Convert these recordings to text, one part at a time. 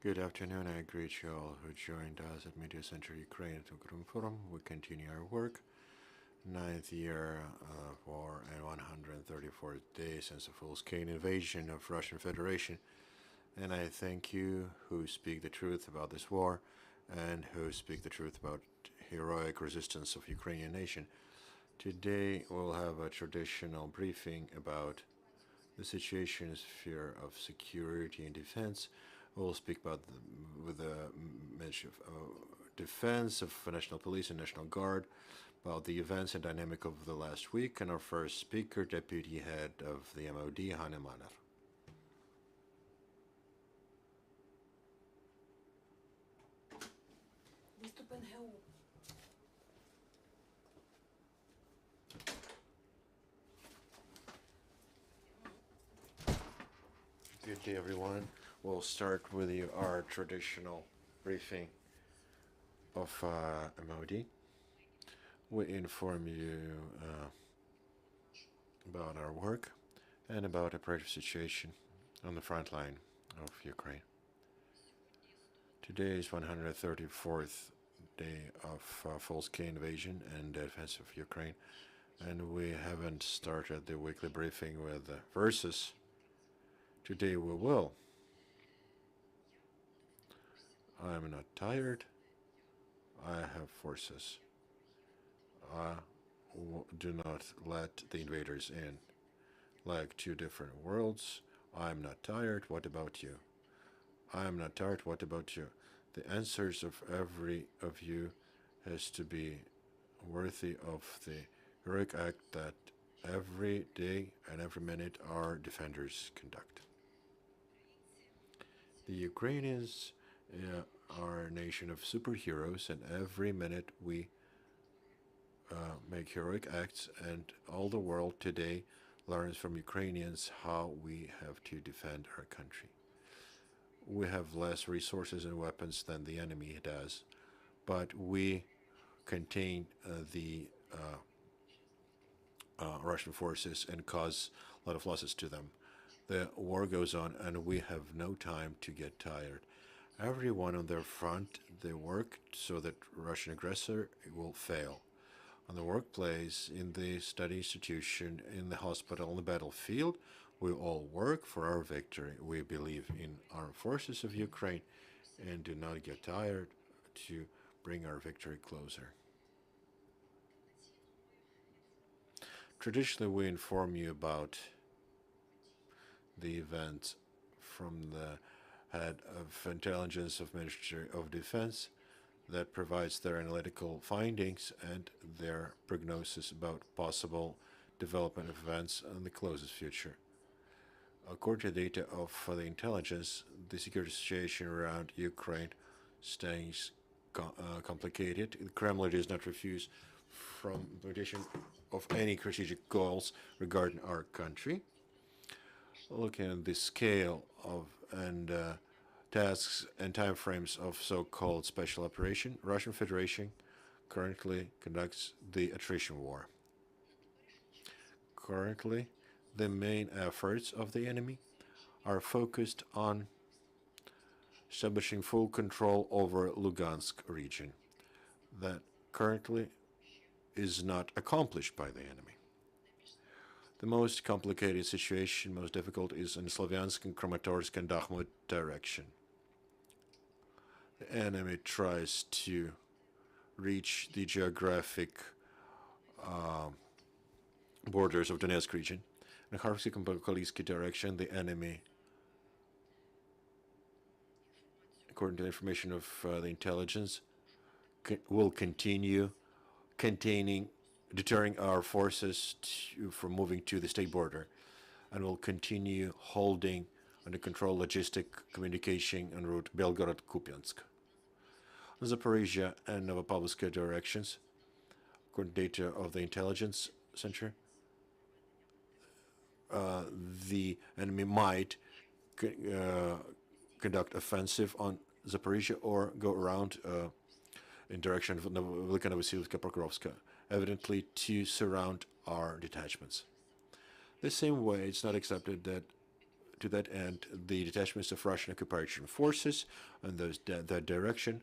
Good afternoon. I greet you all who joined us at Media Center Ukraine at Ukrinform. We continue our work. Ninth year of war and 134th day since the full-scale invasion of Russian Federation. And I thank you who speak the truth about this war and who speak the truth about heroic resistance of Ukrainian nation. Today we'll have a traditional briefing about the situation sphere of security and defense. We'll speak about with the Ministry of Defense, of National Police and National Guard, about the events and dynamic of the last week, and our first speaker, Deputy Head of the MOD, Hanna Malyar. Good day, everyone. We'll start with our traditional briefing of MOD. We inform you about our work and about operative situation on the front line of Ukraine. Today is 134th day of full-scale invasion and defense of Ukraine, and we haven't started the weekly briefing with verses. Today we will. I am not tired. I have forces. I do not let the invaders in. Like two different worlds. I am not tired. What about you? I am not tired. What about you? The answers of every of you has to be worthy of the heroic act that every day and every minute our defenders conduct. The Ukrainians are a nation of superheroes, and every minute we make heroic acts, and all the world today learns from Ukrainians how we have to defend our country. We have less resources and weapons than the enemy does, but we contain the Russian forces and cause a lot of losses to them. The war goes on, and we have no time to get tired. Everyone on their front, they work so that Russian aggressor will fail. On the workplace, in the study institution, in the hospital, on the battlefield, we all work for our victory. We believe in our forces of Ukraine and do not get tired to bring our victory closer. Traditionally, we inform you about the events from the head of intelligence of Ministry of Defense that provides their analytical findings and their prognosis about possible development of events in the closest future. According to data of the intelligence, the security situation around Ukraine stays complicated. The Kremlin does not refuse from implementation of any strategic goals regarding our country. Looking at the scale of and tasks and timeframes of so-called special operation, Russian Federation currently conducts the attrition war. Currently, the main efforts of the enemy are focused on establishing full control over Lugansk region. That currently is not accomplished by the enemy. The most complicated situation, most difficult, is in Slavyansk and Kramatorsk and Bakhmut direction. The enemy tries to reach the geographic borders of Donetsk region. In the Kharkiv and Bakalitsky direction, the enemy, according to the information of the intelligence, will continue deterring our forces from moving to the state border, and will continue holding under control logistic communication en route Belgorod-Kupiansk. Zaporizhia and Novopavlovsk directions, according to data of the intelligence center, the enemy might conduct offensive on Zaporizhia or go around in direction of Velika Novosilivka, Pokrovska, evidently to surround our detachments. The same way, it's not accepted that To that end, the detachments of Russian occupation forces in that direction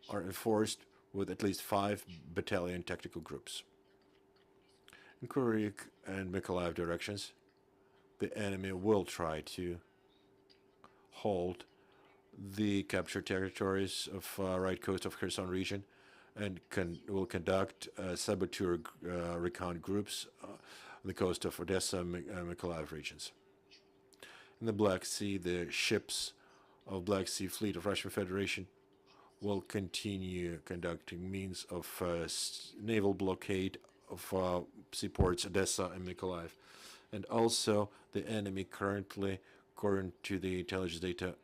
are enforced with at least 5 battalion tactical groups. In Kuryk and Mykolaiv directions, the enemy will try to hold the captured territories of right coast of Kherson region and will conduct saboteur recon groups on the coast of Odessa and Mykolaiv regions. In the Black Sea, the ships of Black Sea Fleet of Russian Federation will continue conducting means of naval blockade of seaports Odessa and Mykolaiv. And also, the enemy currently, according to the intelligence data,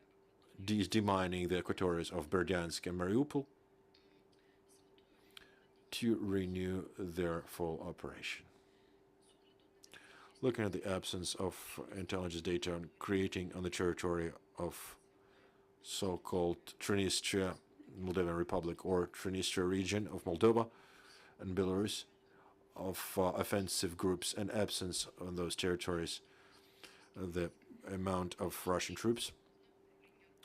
is demining the aquatorials of Berdyansk and Mariupol to renew their full operation. Looking at the absence of intelligence data on creating on the territory of so-called Transnistria, Moldovan Republic, or Transnistria region of Moldova and Belarus, of offensive groups and absence on those territories, the amount of Russian troops.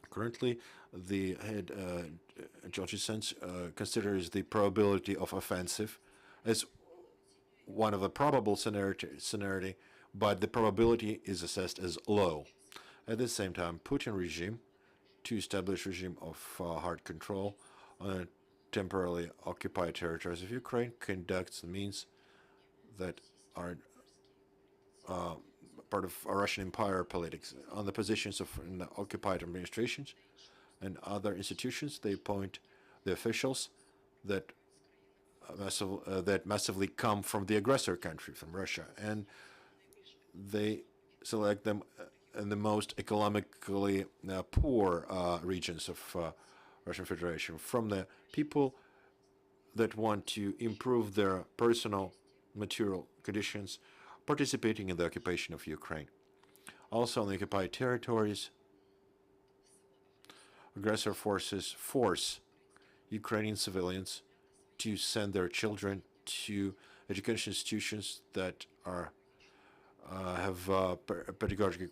Currently, the head Georgians considers the probability of offensive as one of the probable scenario, but the probability is assessed as low. At the same time, Putin regime, to establish regime of hard control on temporarily occupied territories of Ukraine, conducts means that are part of Russian empire politics. On the positions of occupied administrations and other institutions, they appoint the officials that massively come from the aggressor country, from Russia, and they select them in the most economically poor regions of Russian Federation, from the people that want to improve their personal material conditions, participating in the occupation of Ukraine. Also on the occupied territories, aggressor forces force Ukrainian civilians to send their children to education institutions that have pedagogical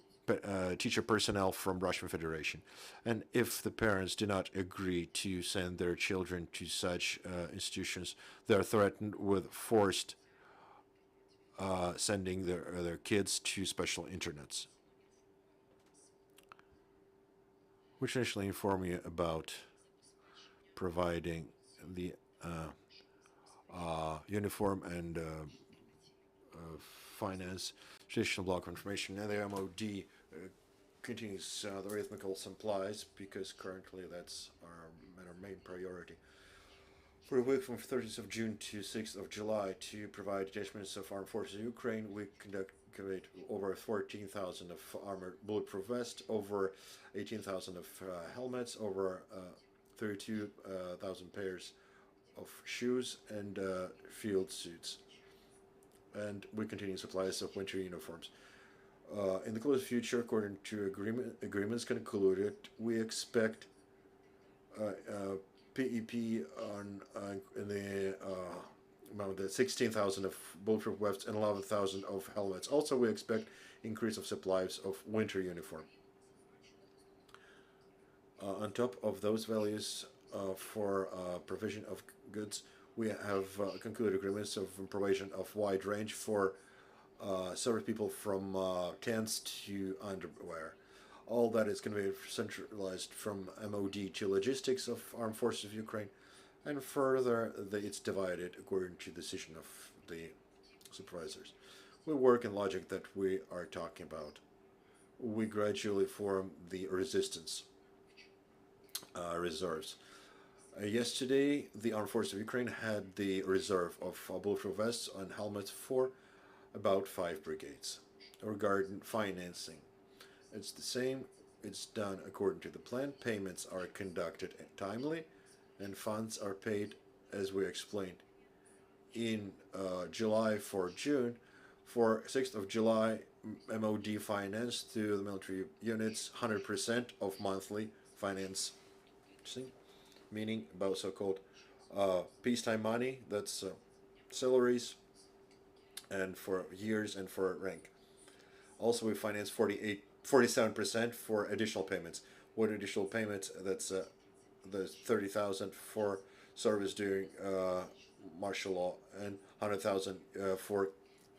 teacher personnel from Russian Federation. And if the parents do not agree to send their children to such institutions, they are threatened with forced sending their kids to special internats. We traditionally inform you about providing the uniform and finance traditional block of information, and the MOD continues the arithmetical supplies because currently that's our main priority. For a week from 30th of June to 6th of July to provide detachments of armed forces in Ukraine, we conducted over 14,000 of armored bulletproof vests, over 18,000 of helmets, over 32,000 pairs of shoes and field suits. And we continue supplies of winter uniforms. In the close future, according to agreements concluded, we expect PEP in the amount of 16,000 of bulletproof vests and 11,000 of helmets. Also, we expect increase of supplies of winter uniform. On top of those values for provision of goods, we have concluded agreements of provision of wide range for several people from tents to underwear. All that is going to be centralized from MOD to logistics of armed forces of Ukraine, and further it's divided according to the decision of the supervisors. We work in logic that we are talking about. We gradually form the resistance reserves. Yesterday, the Armed Forces of Ukraine had the reserve of bulletproof vests and helmets for about 5 brigades. Regarding financing, it's the same. It's done according to the plan. Payments are conducted timely, and funds are paid as we explained. In July for June, for 6th of July, MOD financed to the military units 100% of monthly finance. Meaning about so-called peacetime money, that's salaries, and for years and for rank. Also, we finance 48 47% for additional payments. What additional payments? That's the 30,000 for service during martial law and 100,000 for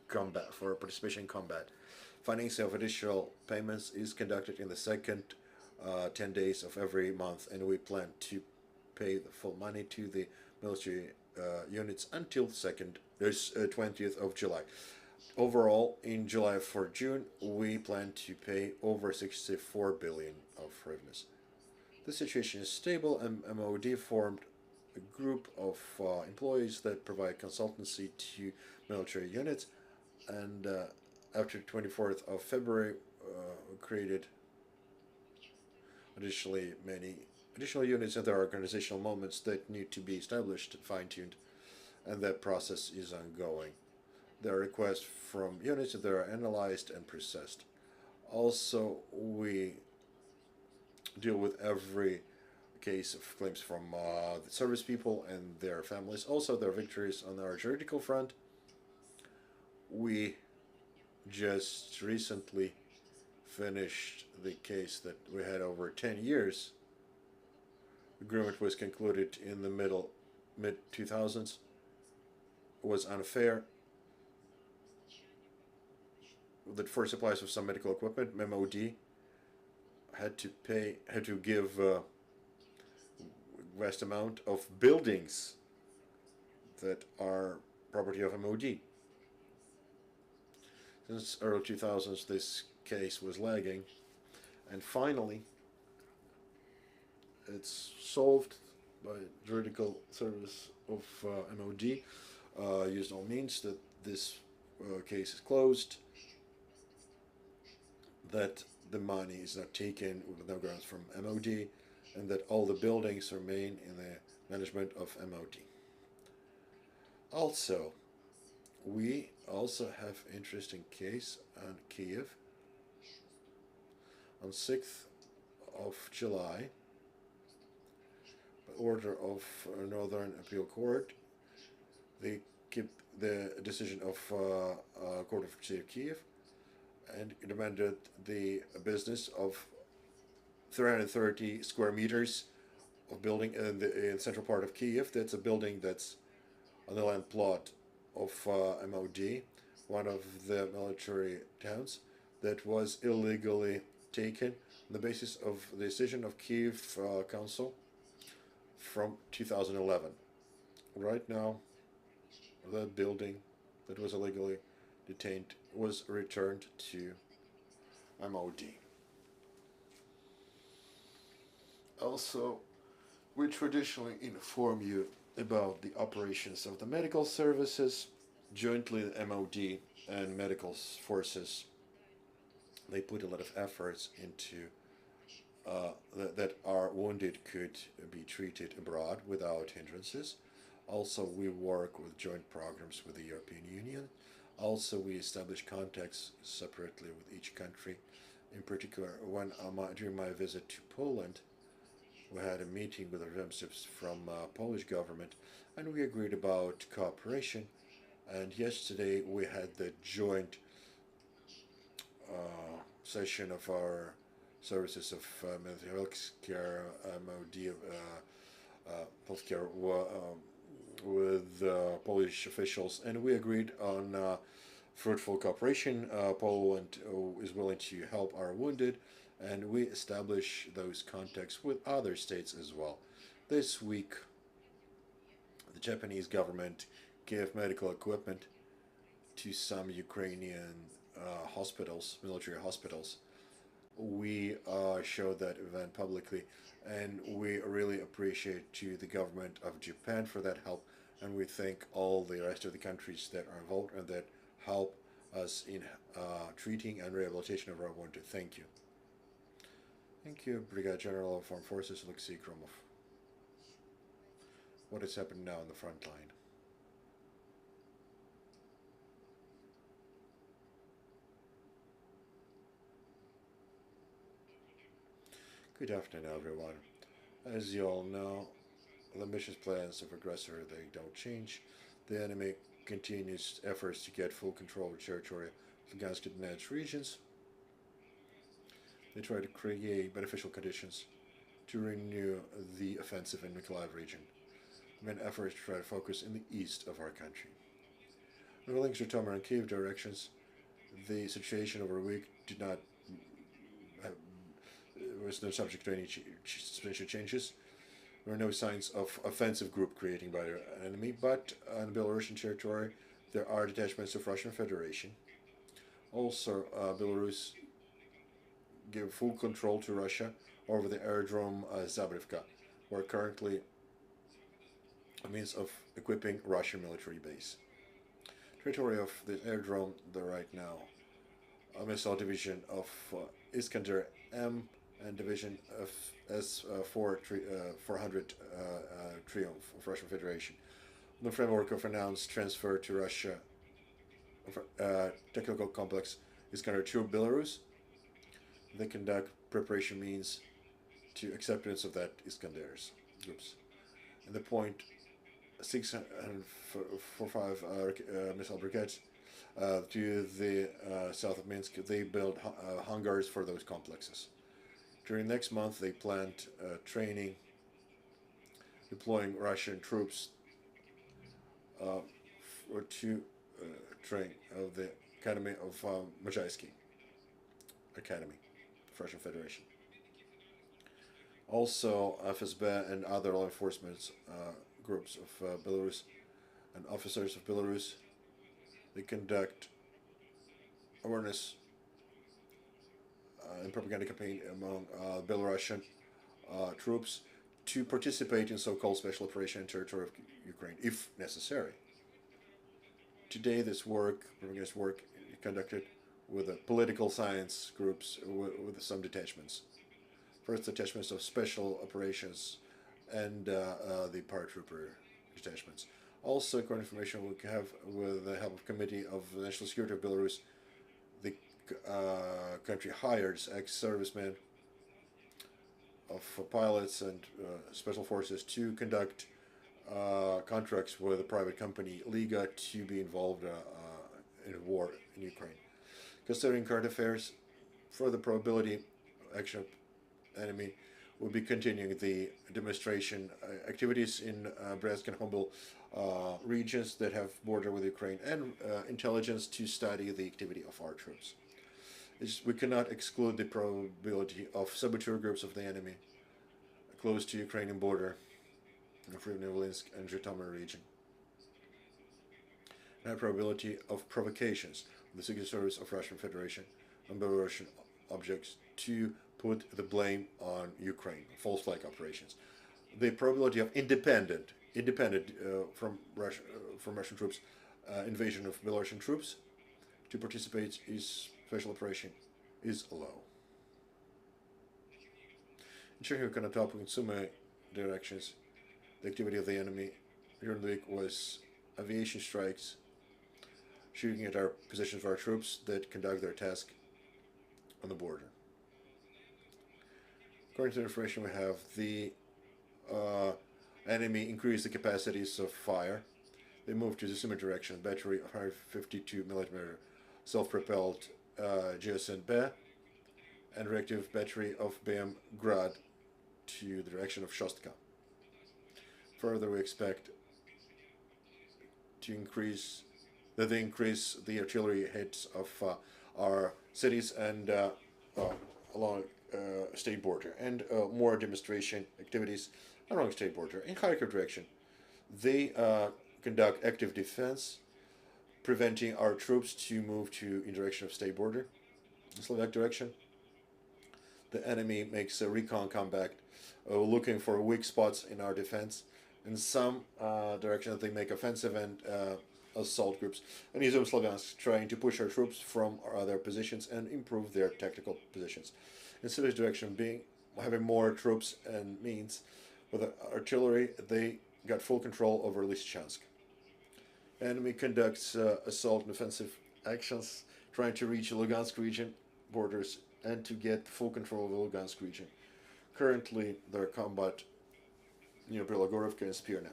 combat, for participation in combat. Financing of additional payments is conducted in the second 10 days of every month, and we plan to pay the full money to the military units until 20th of July. Overall, in July for June, we plan to pay over 64 billion of hryvnias. The situation is stable, and MOD formed a group of employees that provide consultancy to military units, and after 24th of February, created many additional units, and there are organizational moments that need to be established, fine-tuned, and that process is ongoing. There are requests from units that are analyzed and processed. Also, we deal with every case of claims from the service people and their families. Also, there are victories on our juridical front. We just recently finished the case that we had over 10 years. Agreement was concluded in the mid-2000s. It was unfair that for supplies of some medical equipment, MOD had to give a vast amount of buildings that are property of MOD. Since early 2000s, this case was lagging, and finally, it's solved by juridical service of MOD. Used all means that this case is closed, that the money is not taken with no grounds from MOD, and that all the buildings remain in the management of MOD. Also, we have interesting case on Kiev. On 6th of July, by order of Northern Appeal Court, they keep the decision of Court of State of Kiev, and demanded the business of 330 square meters of building in the central part of Kiev. That's a building that's on the land plot of MOD, one of the military towns, that was illegally taken on the basis of the decision of Kiev Council from 2011. Right now, that building that was illegally detained was returned to MOD. Also, we traditionally inform you about the operations of the medical services. Jointly, the MOD and medical forces, they put a lot of efforts into that our wounded could be treated abroad without hindrances. Also, we work with joint programs with the European Union. Also, we establish contacts separately with each country. In particular, during my visit to Poland, we had a meeting with representatives from Polish government, and we agreed about cooperation. And yesterday we had the joint session of our services of healthcare, MOD, healthcare, with Polish officials, and we agreed on fruitful cooperation. Poland is willing to help our wounded, and we establish those contacts with other states as well. This week, the Japanese government gave medical equipment to some Ukrainian hospitals, military hospitals. We showed that event publicly, and we really appreciate to the government of Japan for that help, and we thank all the rest of the countries that are involved and that help us in treating and rehabilitation of our wounded. Thank you. Thank you, Brigadier General of Armed Forces, Oleksiy Gromov. What is happening now on the front line? Good afternoon, everyone. As you all know, the ambitious plans of aggressor, they don't change. The enemy continues efforts to get full control of territory of Lugansk and Donetsk regions. They try to create beneficial conditions to renew the offensive in Mykolaiv region. The main effort is to try to focus in the east of our country. In the Zhytomyr and Kiev directions, the situation over a week did not was not subject to any substantial changes. There are no signs of offensive group creating by the enemy, but on the Belarusian territory, there are detachments of Russian Federation. Also, Belarus gave full control to Russia over the aerodrome Zabrivka, where currently a means of equipping Russian military base. Territory of the aerodrome, there right now, a missile division of Iskander M and division of S-400 Triumph of Russian Federation. In the framework of announced transfer to Russia of technical complex Iskander 2 Belarus, they conduct preparation means to acceptance of that Iskander's groups. And the point 645 missile brigades to the south of Minsk, they build hangars for those complexes. During next month, they planned training, deploying Russian troops to train of the Academy of Majaysky Academy of Russian Federation. Also, FSB and other law enforcement groups of Belarus and officers of Belarus, they conduct awareness and propaganda campaign among Belarusian troops to participate in so-called special operation in territory of Ukraine, if necessary. Today, this work, propagandist work, is conducted with the political science groups with some detachments. First, detachments of special operations and the paratrooper detachments. Also, according to information we have with the help of Committee of National Security of Belarus, the country hires ex-servicemen of pilots and special forces to conduct contracts with a private company, Liga, to be involved in a war in Ukraine. Considering current affairs, further probability action of enemy will be continuing the demonstration activities in Bryansk and Humble regions that have border with Ukraine, and intelligence to study the activity of our troops. We cannot exclude the probability of saboteur groups of the enemy close to Ukrainian border in the Volynsk and Zhytomyr region. And the probability of provocations of the Secret Service of Russian Federation and Belarusian objects to put the blame on Ukraine, false flag operations. The probability of independent from Russian troops, invasion of Belarusian troops to participate in special operation is low. In Chernihiv, Konotop, and Sumy directions, the activity of the enemy during the week was aviation strikes, shooting at our positions of our troops that conduct their task on the border. According to the information we have, the enemy increased the capacities of fire. They moved to the Sumy direction, battery of 152mm self-propelled GSN-B and reactive battery of BM Grad to the direction of Shostka. Further, we expect to increase the artillery hits of our cities and along state border, and more demonstration activities along state border. In Kharkiv direction, they conduct active defense, preventing our troops to move in direction of state border. In Slovak direction, the enemy makes a recon combat, looking for weak spots in our defense. In some directions, they make offensive and assault groups. And Izum Slavyansk trying to push our troops from their positions and improve their tactical positions. In Sibirsk direction, having more troops and means with the artillery, they got full control over Lysychansk. Enemy conducts assault and offensive actions, trying to reach the Lugansk region borders and to get full control of the Lugansk region. Currently, their combat near Belogorovka and Spirna.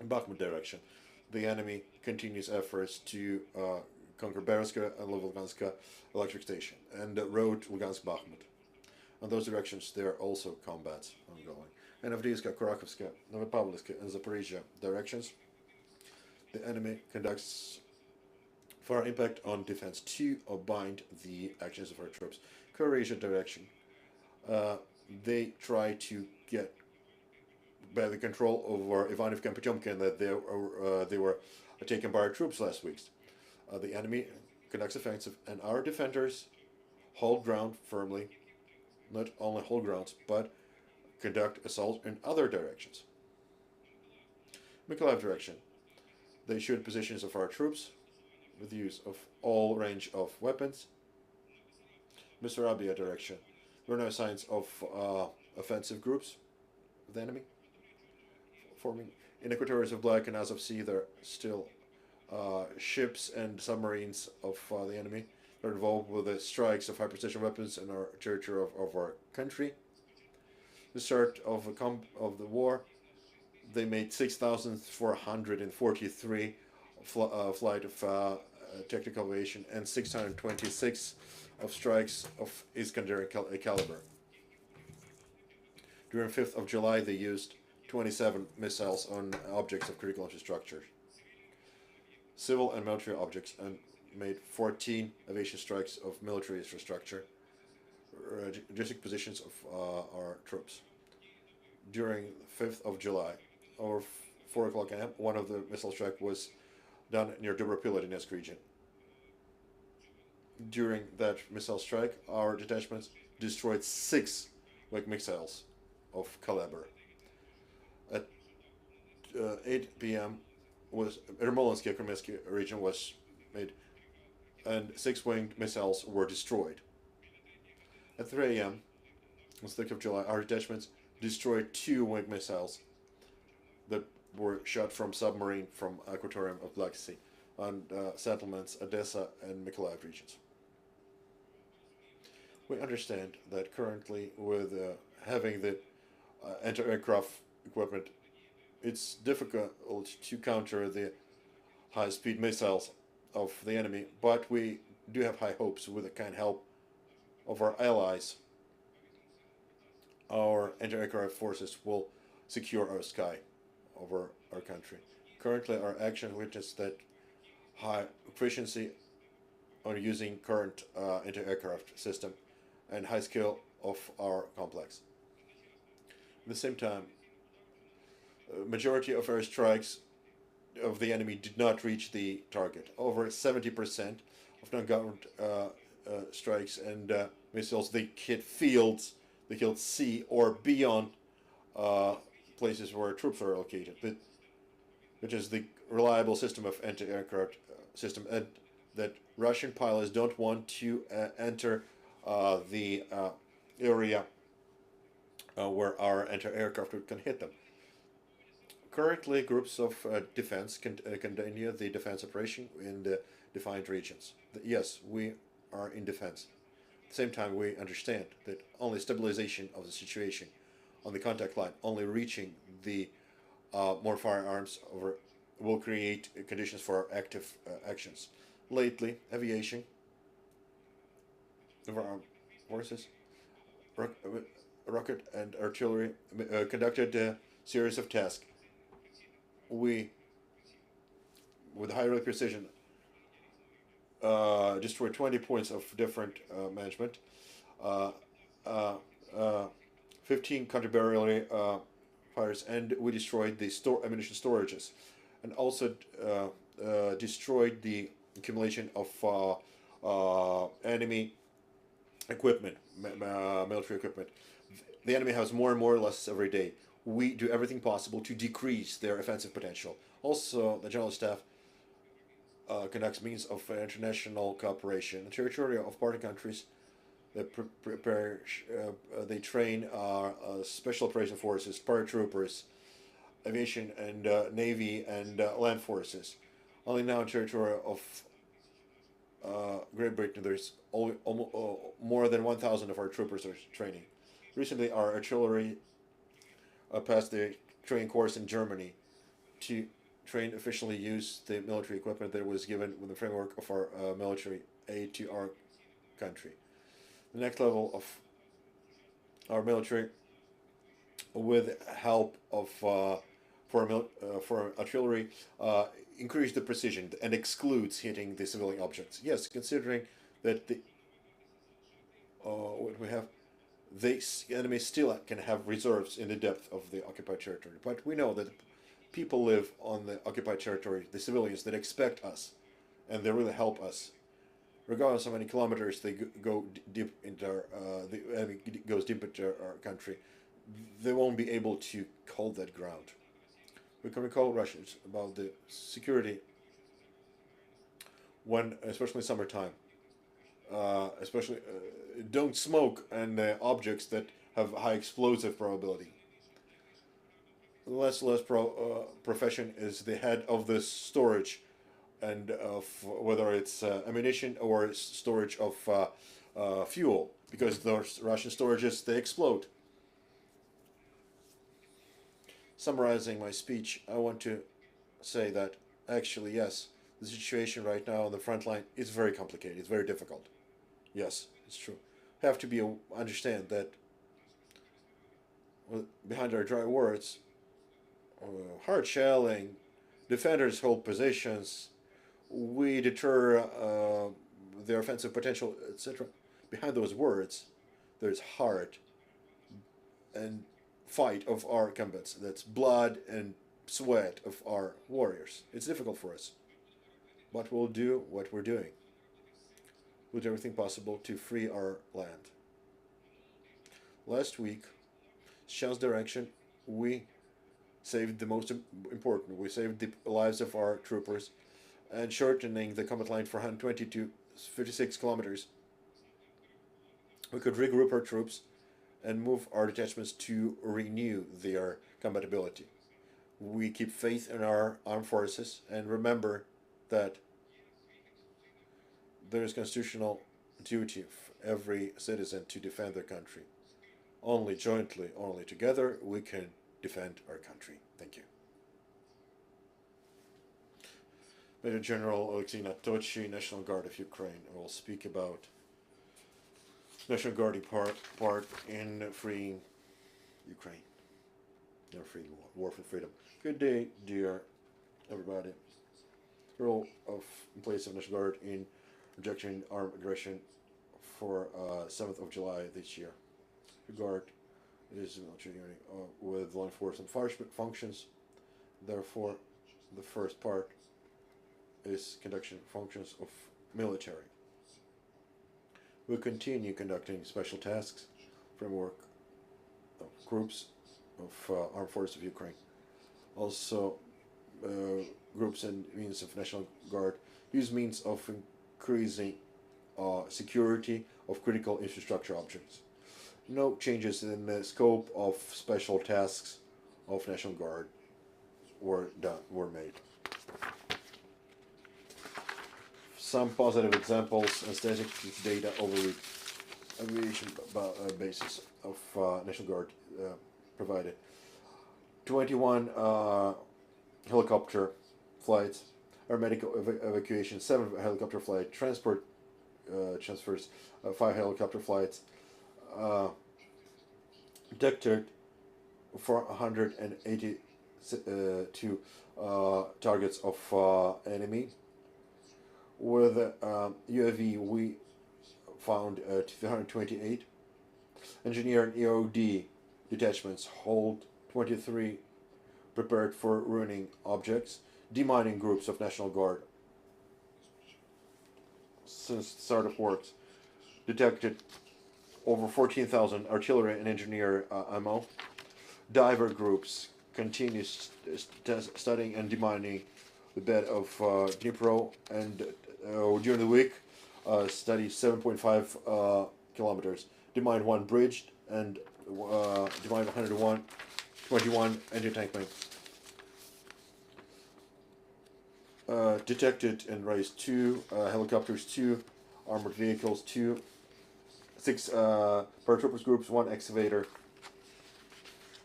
In Bakhmut direction, the enemy continues efforts to conquer Berska and Luganska electric station, and the road Lugansk-Bakhmut. On those directions, there are also combats ongoing. And Avdiivka, Kurakovska, Novopavlovsk, and Zaporizhia directions, the enemy conducts far impact on defense to bind the actions of our troops. Croatia direction, they try to get by the control over Ivanivka and Potemkin that they were taken by our troops last week. The enemy conducts offensive, and our defenders hold ground firmly, not only hold grounds, but conduct assaults in other directions. Mykolaiv direction, they shoot positions of our troops with use of all range of weapons. Bessarabia direction, there are no signs of offensive groups of the enemy forming. In equatorials of Black and Azov Sea, there are still ships and submarines of the enemy that are involved with the strikes of high precision weapons in our territory of our country. The start of the war, they made 6,443 flight of technical aviation and 626 of strikes of Iskander caliber. During 5th of July, they used 27 missiles on objects of critical infrastructure, civil and military objects, and made 14 aviation strikes of military infrastructure, logistic positions of our troops. During 5th of July, over 4 o'clock a.m., one of the missile strike was done near Dobropila, Donetsk region. During that missile strike, our detachments destroyed 6 missiles of caliber. At 8 p.m., was Ermolansky Kremensky region was made, and 6 winged missiles were destroyed. At 3 a.m., on the 6th of July, our detachments destroyed 2 winged missiles that were shot from submarine from Aquatorium of Black Sea on settlements Odessa and Mykolaiv regions. We understand that currently, with having the anti-aircraft equipment, it's difficult to counter the high-speed missiles of the enemy, but we do have high hopes with the kind help of our allies. Our anti-aircraft forces will secure our sky over our country. Currently, our action witness that high efficiency on using current anti-aircraft system and high skill of our complex. At the same time, majority of air strikes of the enemy did not reach the target. Over 70% of non-government strikes and missiles, they hit fields, they killed sea or beyond places where troops are located, which is the reliable system of anti-aircraft system, and that Russian pilots don't want to enter the area where our anti-aircraft can hit them. Currently, groups of defense continue the defense operation in the defined regions. Yes, we are in defense. At the same time, we understand that only stabilization of the situation on the contact line, only reaching the more firearms will create conditions for our active actions. Lately, aviation of our forces, rocket and artillery conducted a series of tasks. We, with high rate precision, destroyed 20 points of different management, 15 counter-barrel fires, and we destroyed the ammunition storages, and also destroyed the accumulation of enemy equipment, military equipment. The enemy has more and more losses every day. We do everything possible to decrease their offensive potential. Also, the General Staff conducts means of international cooperation. The territory of partner countries, they train special operation forces, paratroopers, aviation and navy and land forces. Only now in the territory of Great Britain, there's more than 1,000 of our troopers are training. Recently, our artillery passed the training course in Germany to train officially use the military equipment that was given with the framework of our military aid to our country. The next level of our military, with help of for artillery, increase the precision and excludes hitting the civilian objects. Yes, considering that the what we have, the enemy still can have reserves in the depth of the occupied territory. But we know that people live on the occupied territory, the civilians that expect us, and they really help us. Regardless of how many kilometers they go deep into the enemy goes deep into our country, they won't be able to hold that ground. We can recall Russians about the security when, especially summertime, especially don't smoke and objects that have high explosive probability. Less profession is the head of the storage, and of whether it's ammunition or storage of fuel, because those Russian storages, they explode. Summarizing my speech, I want to say that actually, yes, the situation right now on the front line is very complicated. It's very difficult. Yes, it's true. Have to understand that behind our dry words, hard shelling, defenders hold positions, we deter their offensive potential, etc. Behind those words, there's heart and fight of our combatants. That's blood and sweat of our warriors. It's difficult for us, but we'll do what we're doing. We'll do everything possible to free our land. Last week, Shell's direction, we saved the most important. We saved the lives of our troopers, and shortening the combat line from 120 to 56 kilometers. We could regroup our troops and move our detachments to renew their combatability. We keep faith in our armed forces and remember that there is constitutional duty for every citizen to defend their country. Only jointly, only together, we can defend our country. Thank you. Major General Oleksiy Nadtochiy, National Guard of Ukraine, will speak about National Guard part in freeing Ukraine. Or freedom, war for freedom. Good day, dear everybody. Role of in place of National Guard in rejecting armed aggression for 7th of July this year. The Guard is a military unit with law enforcement functions. Therefore, the first part is conducting functions of military. We'll continue conducting special tasks, framework of groups of armed forces of Ukraine. Also, groups and means of National Guard use means of increasing security of critical infrastructure objects. No changes in the scope of special tasks of National Guard were made. Some positive examples and statistics data over aviation basis of National Guard provided. 21 helicopter flights, aeromedic evacuation, 7 helicopter flight, transport transfers, 5 helicopter flights, detected 482 targets of enemy. With UAV, we found 228. Engineer and EOD detachments hold 23 prepared for ruining objects. Demining groups of National Guard since the start of works detected over 14,000 artillery and engineer ammo. Diver groups continue studying and demining the bed of Dnipro, and during the week studied 7.5 kilometers, demined 1 bridge, and demined 121 anti-tank planes. Detected and raised 2 helicopters, 2 armored vehicles, 6 paratroopers groups, 1 excavator,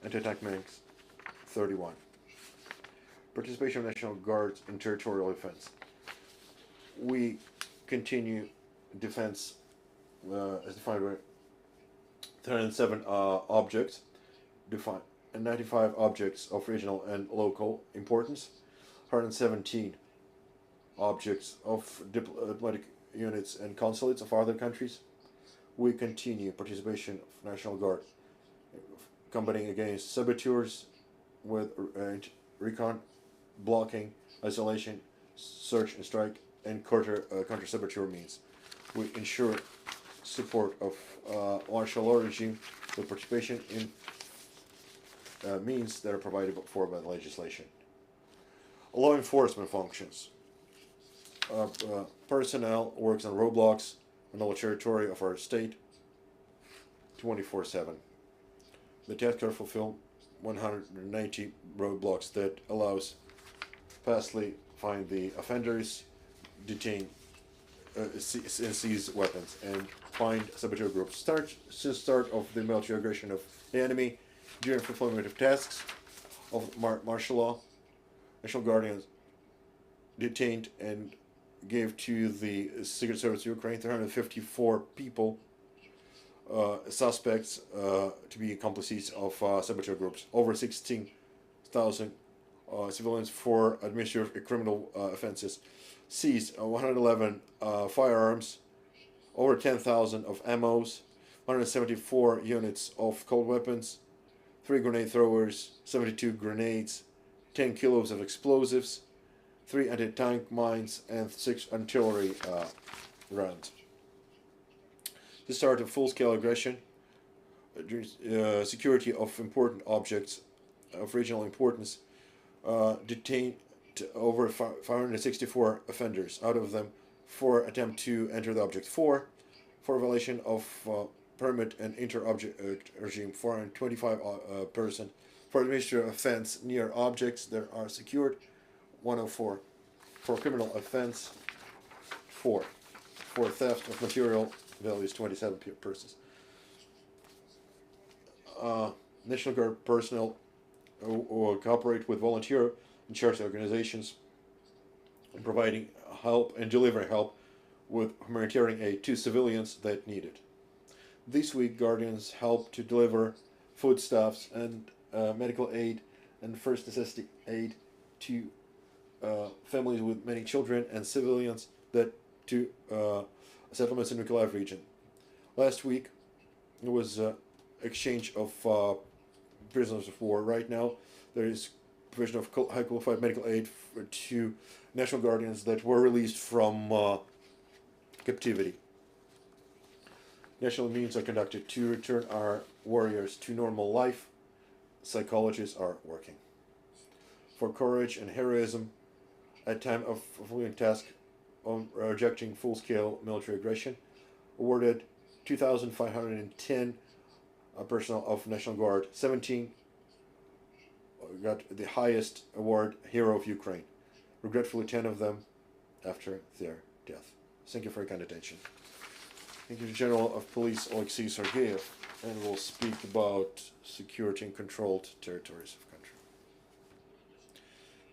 anti-tank tanks, 31. participation of National Guards in territorial defense. We continue defense as defined by 307 objects, and 95 objects of regional and local importance, 117 objects of diplomatic units and consulates of other countries. We continue participation of National Guard, combating against saboteurs with recon, blocking, isolation, search and strike, and counter-saboteur means. We ensure support of martial law regime with participation in means that are provided for by the legislation. Law enforcement functions. Personnel works on roadblocks on the territory of our state 24/7. The task force fulfill 190 roadblocks that allows fastly find the offenders, detain and seize weapons, and find saboteur groups. Since start of the military aggression of the enemy during fulfillment of tasks of martial law, National Guardians detained and gave to the Secret Service of Ukraine 354 people, suspects to be accomplices of saboteur groups. Over 16,000 civilians for administrative criminal offenses. Seized 111 firearms, over 10,000 of ammos, 174 units of cold weapons, 3 grenade throwers, 72 grenades, 10 kilos of explosives, 3 anti-tank mines, and 6 artillery rounds. The start of full-scale aggression, security of important objects of regional importance, detained over 564 offenders, out of them 4 attempt to enter the object, 4 for violation of permit and inter-object regime, 425 person for administrative offense near objects that are secured, 104 for criminal offense, 4 for theft of material values, 27 persons. National Guard personnel who cooperate with volunteer and charity organizations in providing help and delivering help with humanitarian aid to civilians that need it. This week, Guardians help to deliver foodstuffs and medical aid and first necessity aid to families with many children and civilians that to settlements in the Mykolaiv region. Last week, there was exchange of prisoners of war. Right now, there is provision of high qualified medical aid to National Guardians that were released from captivity. National meetings are conducted to return our warriors to normal life. Psychologists are working. For courage and heroism at time of fulfilling task on rejecting full-scale military aggression, awarded 2,510 personnel of National Guard, 17 got the highest award, Hero of Ukraine. Regretfully, 10 of them after their death. Thank you for your kind attention. Thank you to General of Police Oleksiy Sergeev, and we'll speak about security and controlled territories of country.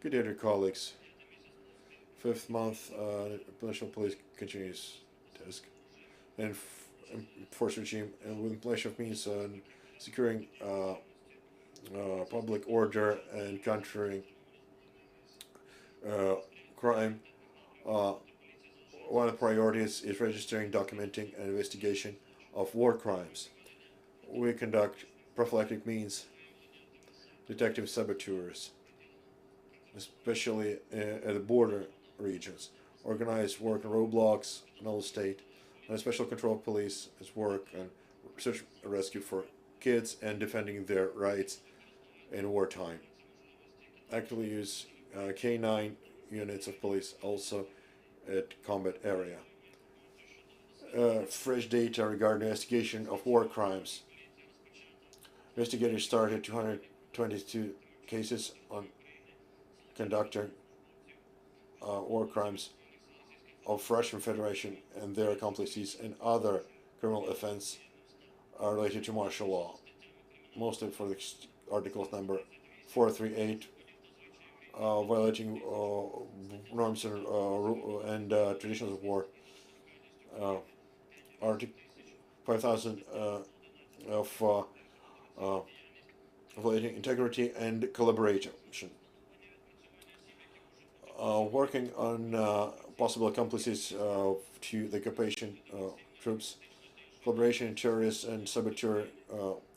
Good day, dear colleagues. 5th month, National Police continues task and force regime, and with implementation of means on securing public order and countering crime. One of the priorities is registering, documenting, and investigation of war crimes. We conduct prophylactic means, detective saboteurs, especially at the border regions. Organized work on roadblocks in all the state, and a special control police is work on search and rescue for kids and defending their rights in wartime. Actively use K9 units of police also at combat area. Fresh data regarding investigation of war crimes. Investigators started 222 cases on conducting war crimes of Russian Federation and their accomplices and other criminal offense related to martial law, mostly for the articles number 438 violating norms and traditions of war. Article 5,000 of violating integrity and collaboration. Working on possible accomplices to the occupation troops, collaboration in terrorist and saboteur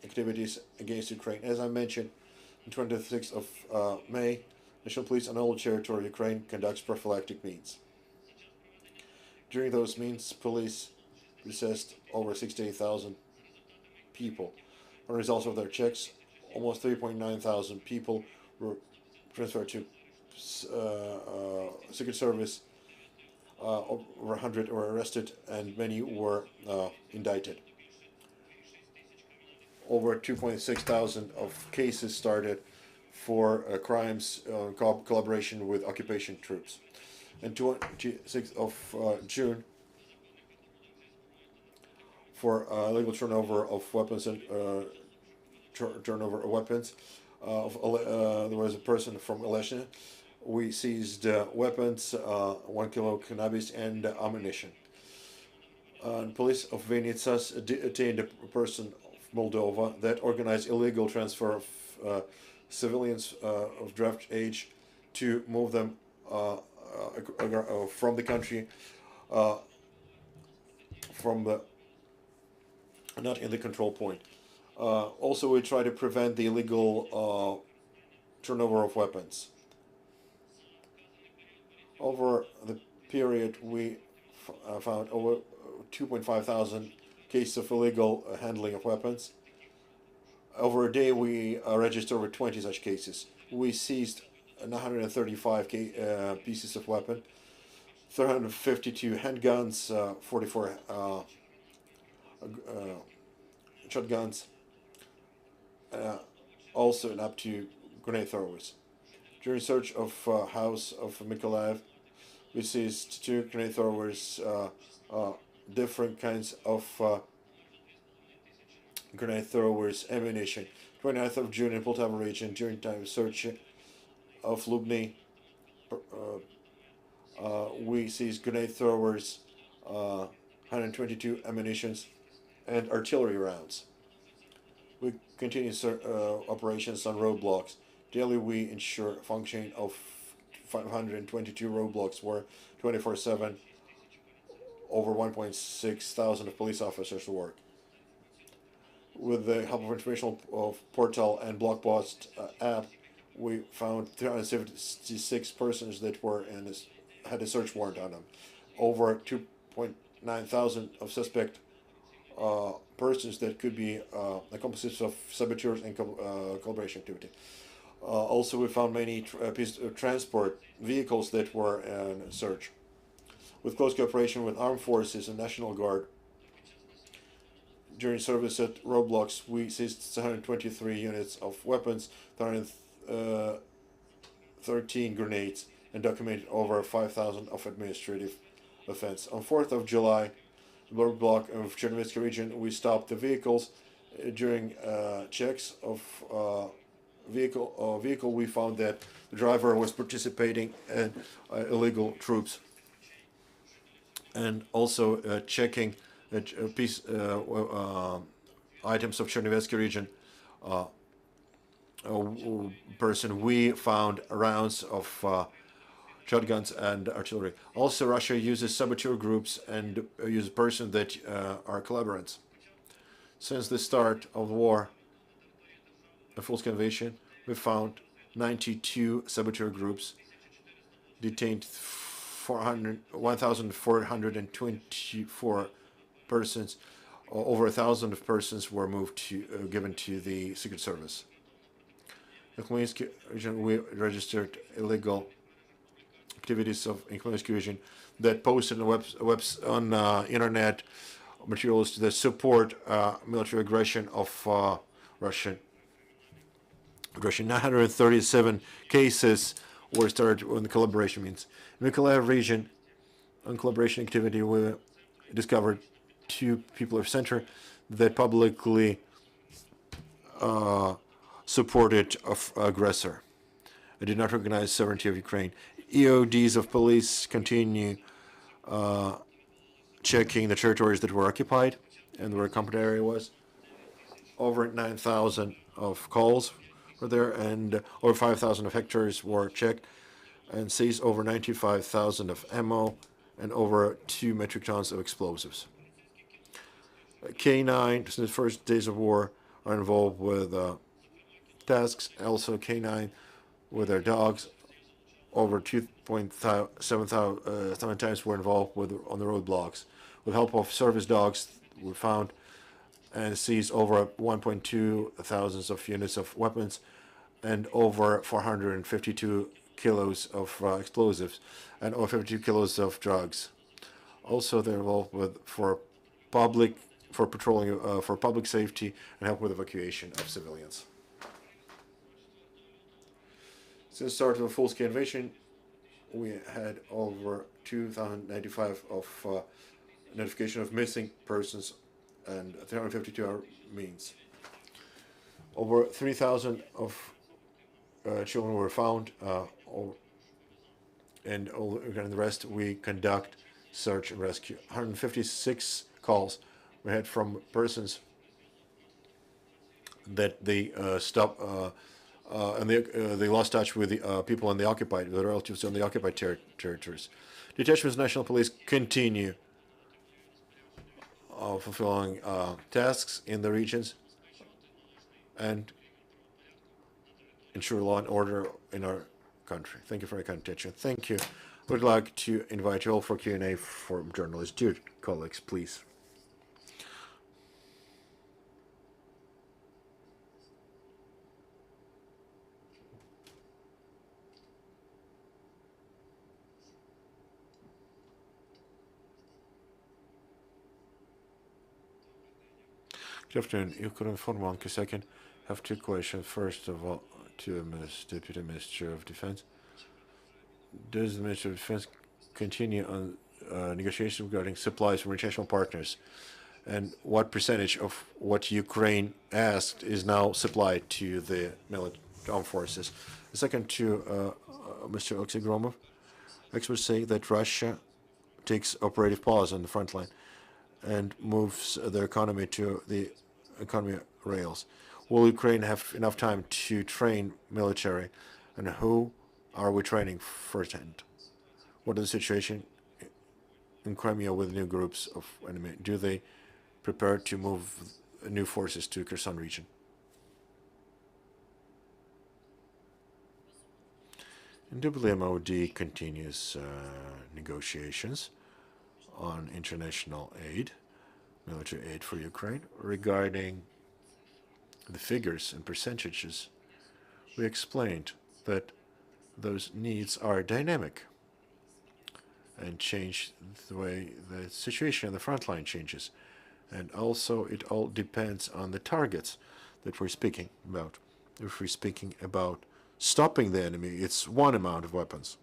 activities against Ukraine. As I mentioned, on 26th of May, National Police on all territory of Ukraine conducts prophylactic meets. During those meets, police assessed over 68,000 people. As a result of their checks, almost 3.9 thousand people were transferred to Secret Service. Over 100 were arrested and many were indicted. Over 2.6 thousand of cases started for crimes collaboration with occupation troops. And 26th of June, for illegal turnover of weapons and turnover of weapons, there was a person from Oleksiy. We seized weapons, 1 kilo cannabis, and ammunition. Police of Vinnytsia detained a person of Moldova that organized illegal transfer of civilians of draft age to move them from the country, from the not in the control point. Also, we try to prevent the illegal turnover of weapons. Over the period, we found over 2.5 thousand cases of illegal handling of weapons. Over a day, we registered over 20 such cases. We seized 935 pieces of weapon, 352 handguns, 44 shotguns, also and up to grenade throwers. During search of house of Mykolaiv, we seized 2 grenade throwers, different kinds of grenade throwers, ammunition. 29th of June in Poltava region, during time of search of Lubny, we seized grenade throwers, 122 ammunitions, and artillery rounds. We continue operations on roadblocks. Daily, we ensure functioning of 522 roadblocks where 24/7 over 1.6 thousand of police officers work. With the help of informational portal and Blockpost app, we found 376 persons that were had a search warrant on them. Over 2.9 thousand of suspect persons that could be accomplices of saboteurs and collaboration activity. Also, we found many transport vehicles that were in search. With close cooperation with armed forces and National Guard, during service at roadblocks, we seized 123 units of weapons, 13 grenades, and documented over 5,000 of administrative offense. On 4th of July, the roadblock of Chernovitsky region, we stopped the vehicles. During checks of vehicle, we found that the driver was participating in illegal troops, and also checking items of Chernovitsky region person. We found rounds of shotguns and artillery. Also, Russia uses saboteur groups and uses persons that are collaborators. Since the start of the war, the full-scale invasion, we found 92 saboteur groups, detained 1,424 persons. Over 1,000 of persons were moved to given to the Secret Service. In Khmelnytsky region, we registered illegal activities of in Khmelnytsky region that posted on internet materials that support military aggression of Russian aggression. 937 cases were started on the collaboration means. In the Mykolaiv region, on collaboration activity, we discovered 2 people of center that publicly supported of aggressor. did not recognize sovereignty of Ukraine. EODs of police continue checking the territories that were occupied and where a combat area was. Over 9,000 of calls were there, and over 5,000 of hectares were checked, and seized over 95,000 of ammo and over 2 metric tons of explosives. K9, since the first days of war, are involved with tasks. Also, K9 with their dogs, over 2.7 times were involved with on the roadblocks. With help of service dogs, we found and seized over 1.2 thousands of units of weapons and over 452 kilos of explosives and over 52 kilos of drugs. Also, they're involved with for patrolling for public safety and help with evacuation of civilians. Since the start of a full-scale invasion, we had over 2,095 of notification of missing persons and 352 are means. Over 3,000 of children were found, and the rest we conduct search and rescue. 156 calls we had from persons that they and they lost touch with the people in the occupied, the relatives on the occupied territories. Detachments of National Police continue fulfilling tasks in the regions and ensure law and order in our country. Thank you for your kind attention. Thank you. I would like to invite you all for Q&A from journalists. Dear colleagues, please. Good afternoon. Ukrinform, 1 second. I have 2 questions. First of all, to Deputy Minister of Defense. Does the Minister of Defense continue on negotiations regarding supplies from international partners? And what percentage of what Ukraine asked is now supplied to the armed forces? The second to Mr. Oleksiy Gromov. Experts say that Russia takes operative pause on the front line and moves their economy to the economy rails. Will Ukraine have enough time to train military, and who are we training firsthand? What is the situation in Crimea with new groups of enemy? Do they prepare to move new forces to Kherson region? WMOD continues negotiations on international aid, military aid for Ukraine. Regarding the figures and percentages, we explained that those needs are dynamic and change the way the situation on the front line changes. And also, it all depends on the targets that we're speaking about. If we're speaking about stopping the enemy, it's one amount of weapons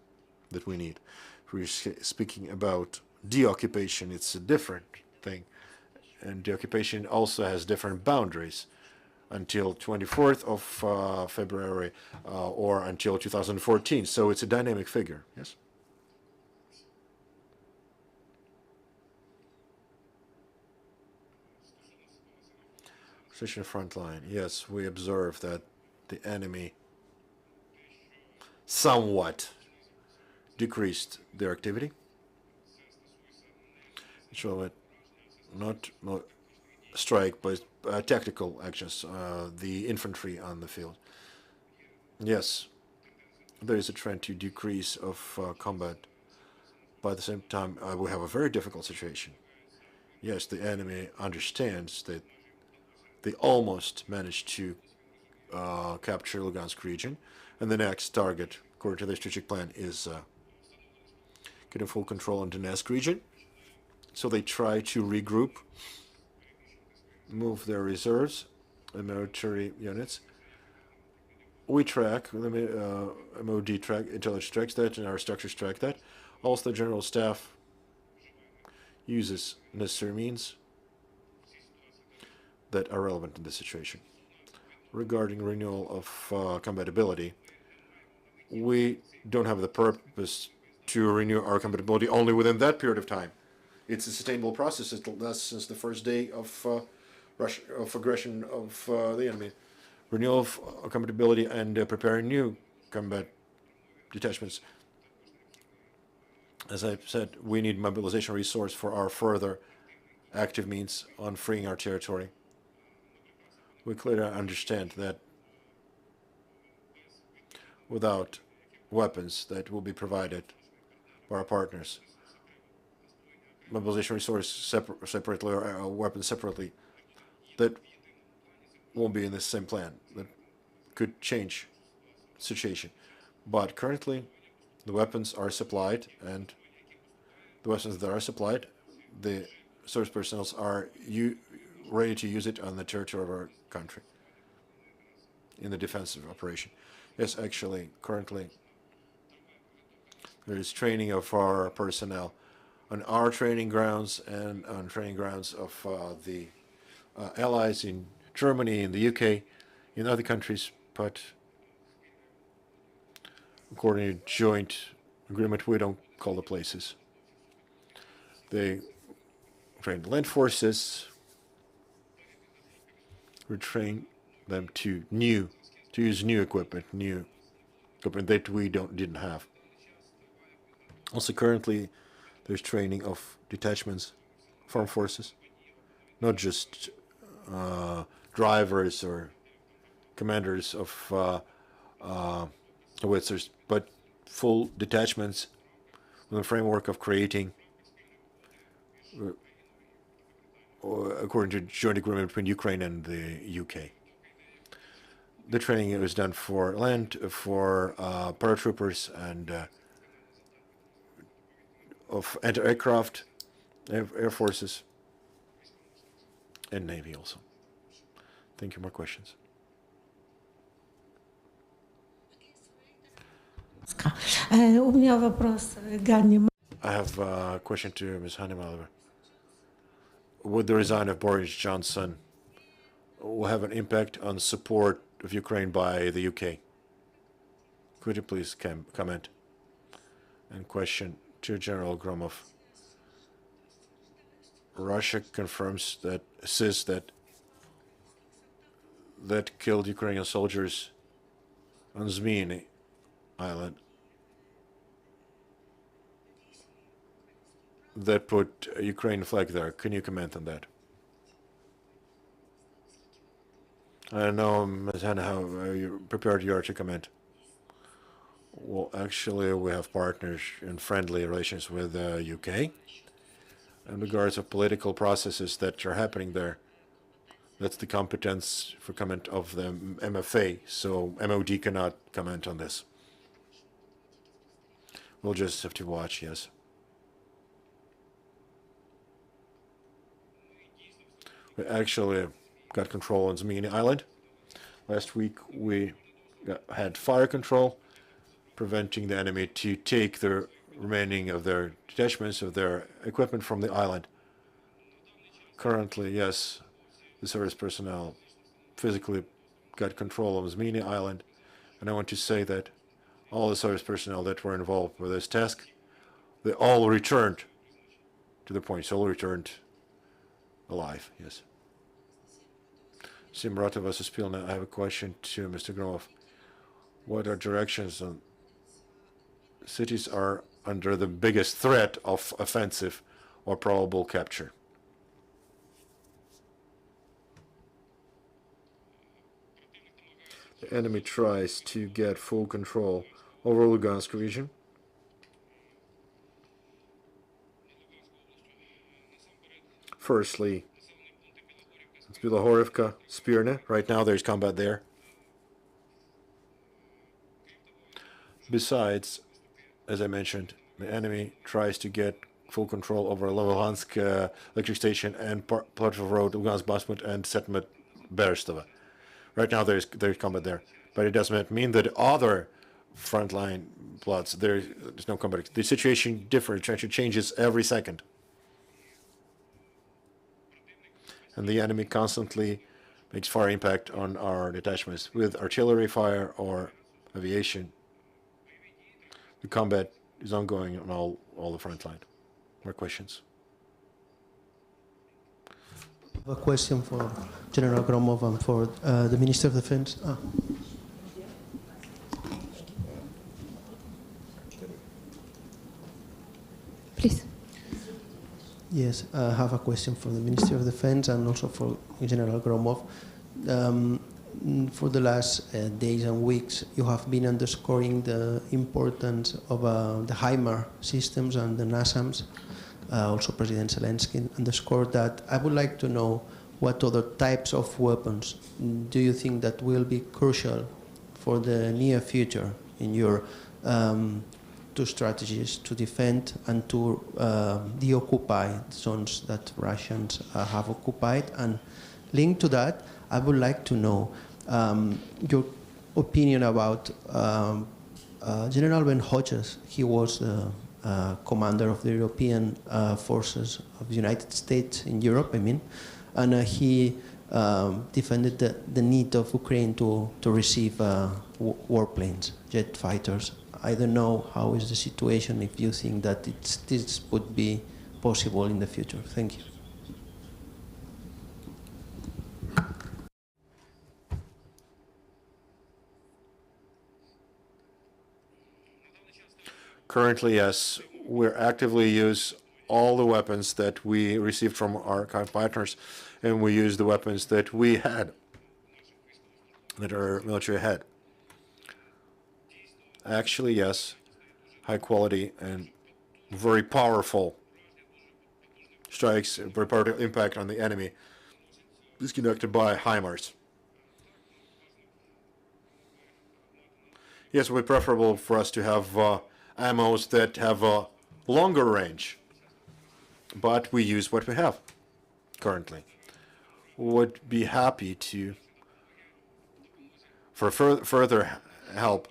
that we need. If we're speaking about deoccupation, it's a different thing. And deoccupation also has different boundaries until 24th of February or until 2014. So it's a dynamic figure, yes? Position front line. Yes, we observe that the enemy somewhat decreased their activity. So it not strike, but tactical actions, the infantry on the field. Yes, there is a trend to decrease of combat. But at the same time, we have a very difficult situation. Yes, the enemy understands that they almost managed to capture Lugansk region, and the next target, according to their strategic plan, is getting full control on Donetsk region. So they try to regroup, move their reserves and military units. We track, the MOD track, intelligence tracks that, and our structures track that. Also, the General Staff uses necessary means that are relevant in this situation. Regarding renewal of compatibility, we don't have the purpose to renew our compatibility only within that period of time. It's a sustainable process. It lasts since the first day of aggression of the enemy. Renewal of compatibility and preparing new combat detachments. As I said, we need mobilization resource for our further active means on freeing our territory. We clearly understand that without weapons that will be provided by our partners, mobilization resource separately or weapons separately, that won't be in the same plan. That could change the situation. But currently, the weapons are supplied, and the weapons that are supplied, the service personnel are ready to use it on the territory of our country in the defensive operation. Yes, actually, currently, there is training of our personnel on our training grounds and on training grounds of the allies in Germany, in the UK, in other countries, but according to joint agreement, we don't call the places. They train land forces. We train them to use new equipment that we didn't have. Also, currently, there's training of detachments, farm forces, not just drivers or commanders of howitzers, but full detachments in the framework of creating, according to joint agreement between Ukraine and the UK. The training was done for land, for paratroopers, and of anti-aircraft, air forces, and Navy also. Thank you. More questions? У меня вопрос Ганне. I have a question to Ms. Hanna Malyar. Would the resign of Boris Johnson will have an impact on support of Ukraine by the UK? Could you please comment? And question to General Gromov. Russia confirms that, says that killed Ukrainian soldiers on Zmyny Island, that put a Ukraine flag there. Can you comment on that? I don't know, Ms. Hanna, how prepared you are to comment. Well, actually, we have partners and friendly relations with the UK in regards of political processes that are happening there. That's the competence for comment of the MFA, so MOD cannot comment on this. We'll just have to watch, yes. We actually got control on Zmyny Island. Last week we had fire control, preventing the enemy to take the remaining of their detachments of their equipment from the island. Currently, yes, the service personnel physically got control of Zmyny Island, and I want to say that all the service personnel that were involved with this task, they all returned to the point, all returned alive, yes. Simratova Suspilna, I have a question to Mr. Gromov. What are directions on cities are under the biggest threat of offensive or probable capture? The enemy tries to get full control over Lugansk region. Firstly, it's Bilohorivka, Spirne. Right now there's combat there. Besides, as I mentioned, the enemy tries to get full control over Luhansk electric station and part of road, Lugansk Basmut and settlement Berestova. Right now there's combat there, but it doesn't mean that other frontline plots there's no combat. The situation differs, changes every second, and the enemy constantly makes fire impact on our detachments with artillery fire or aviation The combat is ongoing on all the front line. More questions? I have a question for General Gromov and for the Minister of Defense. Please. Yes, I have a question for the Minister of Defense and also for General Gromov. For the last days and weeks, you have been underscoring the importance of the HIMAR systems and the NASAMS. Also, President Zelensky underscored that. I would like to know what other types of weapons do you think that will be crucial for the near future in your two strategies to defend and to deoccupy zones that Russians have occupied? And linked to that, I would like to know your opinion about General Ben Hodges. He was the commander of the European forces of the United States in Europe, I mean, and he defended the need of Ukraine to receive warplanes, jet fighters. I don't know how is the situation, if you think that this would be possible in the future. Thank you. Currently, yes, we're actively use all the weapons that we received from our partners, and we use the weapons that we had, that our military had. Actually, yes, high quality and very powerful strikes, very powerful impact on the enemy is conducted by HIMARS. Yes, it would be preferable for us to have ammos that have a longer range, but we use what we have currently. Would be happy to, for further help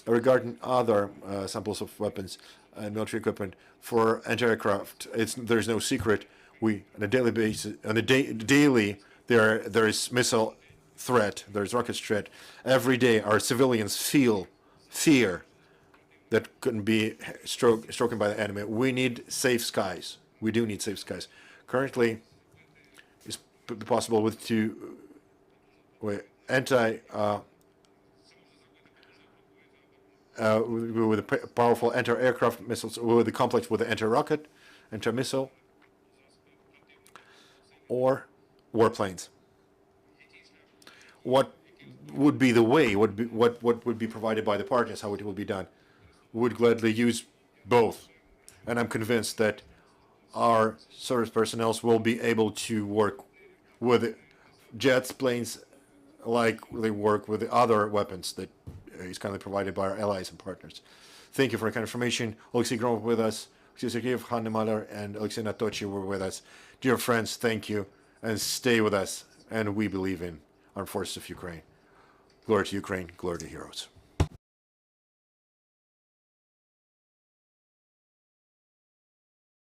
regarding other samples of weapons and military equipment for anti-aircraft. There's no secret. We on a daily basis, daily there is missile threat, there's rocket threat. Every day our civilians feel fear that couldn't be stroken by the enemy. We need safe skies. We do need safe skies. Currently, it's possible with with the powerful anti-aircraft missiles, with the complex with the anti-rocket, anti-missile, or warplanes. What would be the way? What would be provided by the partners? How it will be done? We would gladly use both, and I'm convinced that our service personnel will be able to work with jets, planes, like they work with the other weapons that is kindly provided by our allies and partners. Thank you for the kind of information. Oleksiy Gromov with us, Oleksiy Sergeev, Hanna Malyar, and Oleksiy Nadtochiy were with us. Dear friends, thank you, and stay with us. And we believe in Armed Forces of Ukraine. Glory to Ukraine, glory to heroes.